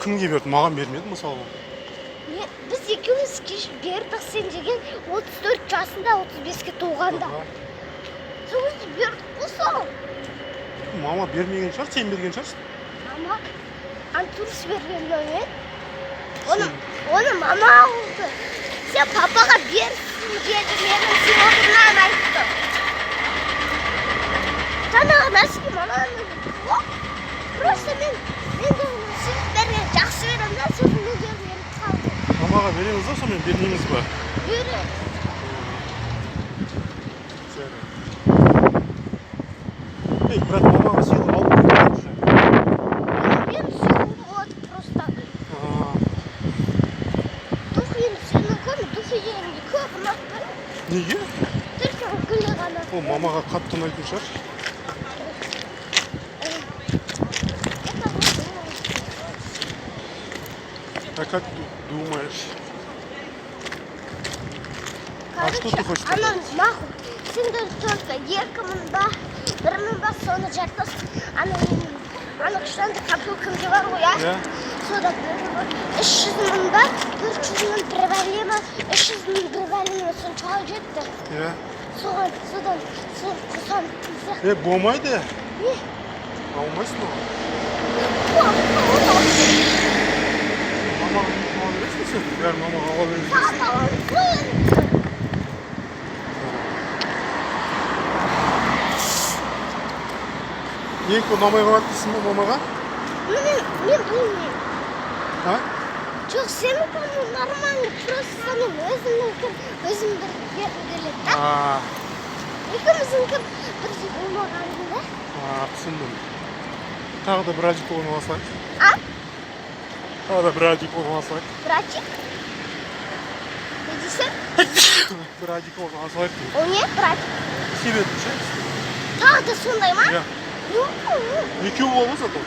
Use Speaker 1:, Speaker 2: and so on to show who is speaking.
Speaker 1: кімге берді? Маған бермеді мысалы.
Speaker 2: Біз екеуміз бердік, сен деген 34 жасында 35-ке туғанда. Сол кезде бердік қой соны.
Speaker 1: Мама бермеген шығар, сен берген шығарсың.
Speaker 2: Мама Антурс берген мен. Оны мама алды. Сен папаға берсін деді, менің сыйлығымнан айтты. Жаңағы нәрсеге маманың жоқ. Просто мен сыйлық берген жақсы беремін да, сосын мен бермей қалдым.
Speaker 1: Мамаға береміз ба, сонымен бермейміз ба?
Speaker 2: Береміз.
Speaker 1: Ей, брат, мамаға сыйлық алып береміз.
Speaker 2: Мен сыйлығым болады просто. Духин сыйлығын, духиенге көп ұнатпаймын.
Speaker 1: Неге?
Speaker 2: Только гүлі ғана.
Speaker 1: Ол мамаға қатты ұнайтын шығар. А как ты думаешь? А что ты хочешь сказать?
Speaker 2: Маху, сендер только 2 мың ба, 1 мың ба, соны жартас. Аны күштенді капелкімде бар ғой, а? Сода 300 мың ба, 400 мың привалема, 300 мың привалема, сон чаға жетті. Содан
Speaker 1: Болмайды.
Speaker 2: Не?
Speaker 1: Алмайсың ол? Мамаға ала бересің сен? Бәрі мамаға ала бересің. Ең көп ұнамай қалады дейсің ба мамаға?
Speaker 2: Мен білмеймін.
Speaker 1: А?
Speaker 2: Жоқ, сені бұны нормально, просто сені өзім бір бергім келеді да. Екеуміздің бірдей болмағанды да.
Speaker 1: Түсіндім. Тағы да братик болған аласайық.
Speaker 2: А?
Speaker 1: Тағы да братик болған аласайық.
Speaker 2: Братик? Не дейсің?
Speaker 1: Братик болған аласайық.
Speaker 2: О не, братик?
Speaker 1: Себебі ше?
Speaker 2: Тағы да сондай ма?
Speaker 1: Иә. Екеу болмаса бұл.